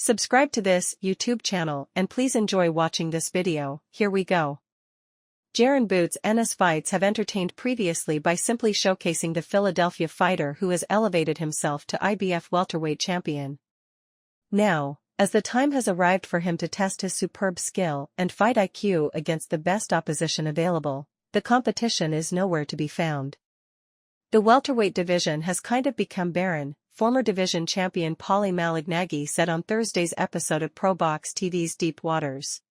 Subscribe to this YouTube channel and please enjoy watching this video. Here we go. Jaron Boots' Ennis fights have entertained previously by simply showcasing the Philadelphia fighter who has elevated himself to IBF welterweight champion. Now, as the time has arrived for him to test his superb skill and fight IQ against the best opposition available, the competition is nowhere to be found. The welterweight division has kind of become barren, former division champion Paulie Malignaggi said on Thursday's episode of Pro Box TV's Deep Waters.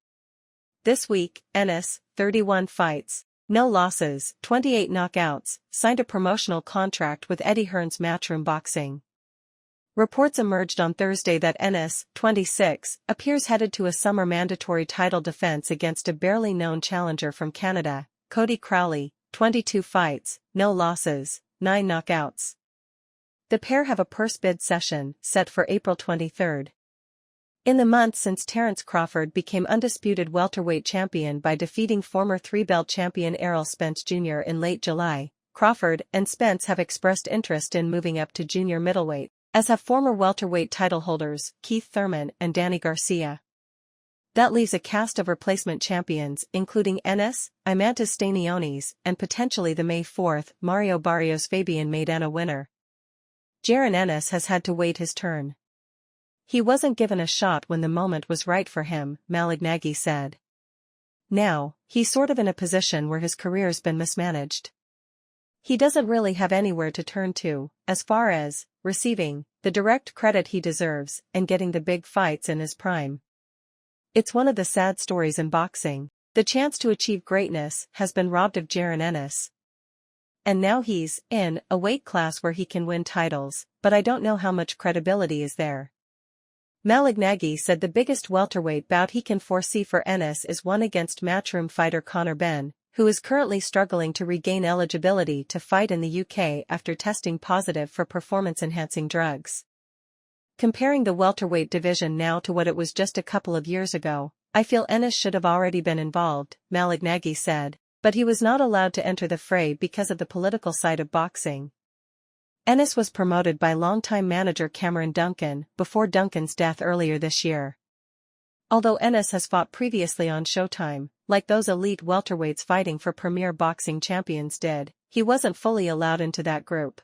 This week, Ennis, 31 fights, no losses, 28 knockouts, signed a promotional contract with Hearn's Matchroom Boxing. Reports emerged on Thursday that Ennis, 26, appears headed to a summer mandatory title defense against a barely known challenger from Canada, Cody Crowley, 22 fights, no losses, 9 knockouts. The pair have a purse bid session set for April 23. In the months since Terence Crawford became undisputed welterweight champion by defeating former three-belt champion Errol Spence Jr. in late July, Crawford and Spence have expressed interest in moving up to junior middleweight, as have former welterweight title holders Keith Thurman and Danny Garcia. That leaves a cast of replacement champions including Ennis, Imantas Stanionis, and potentially the May 4 Mario Barrios Fabian Maidana winner. Jaron Ennis has had to wait his turn. He wasn't given a shot when the moment was right for him, Malignaggi said. Now, he's sort of in a position where his career's been mismanaged. He doesn't really have anywhere to turn to, as far as receiving the direct credit he deserves and getting the big fights in his prime. It's one of the sad stories in boxing. The chance to achieve greatness has been robbed of Jaron Ennis. And now he's in a weight class where he can win titles, but I don't know how much credibility is there. Malignaggi said the biggest welterweight bout he can foresee for Ennis is one against Matchroom fighter Conor Benn, who is currently struggling to regain eligibility to fight in the UK after testing positive for performance-enhancing drugs. Comparing the welterweight division now to what it was just a couple of years ago, I feel Ennis should have already been involved, Malignaggi said, but he was not allowed to enter the fray because of the political side of boxing. Ennis was promoted by longtime manager Cameron Duncan before Duncan's death earlier this year. Although Ennis has fought previously on Showtime, like those elite welterweights fighting for premier boxing champions did, he wasn't fully allowed into that group.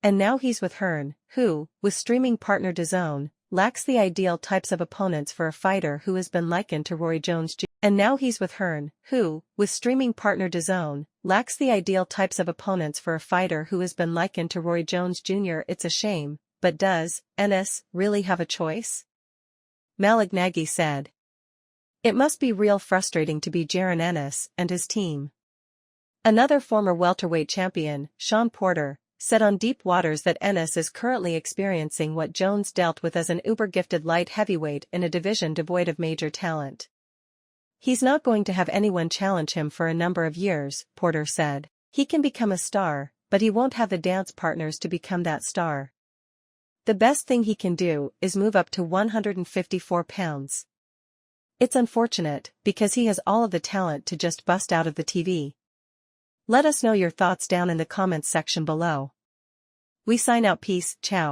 And now he's with Hearn, who, with streaming partner DAZN, lacks the ideal types of opponents for a fighter who has been likened to Roy Jones Jr. And now he's with Hearn, who, with streaming partner DAZN, lacks the ideal types of opponents for a fighter who has been likened to Roy Jones Jr. It's a shame, but does Ennis really have a choice? Malignaggi said. It must be real frustrating to be Jaron Ennis and his team. Another former welterweight champion, Sean Porter, said on Deep Waters that Ennis is currently experiencing what Jones dealt with as an uber-gifted light heavyweight in a division devoid of major talent. He's not going to have anyone challenge him for a number of years, Porter said. He can become a star, but he won't have the dance partners to become that star. The best thing he can do is move up to 154 pounds. It's unfortunate, because he has all of the talent to just bust out of the TV. Let us know your thoughts down in the comments section below. We sign out. Peace, ciao.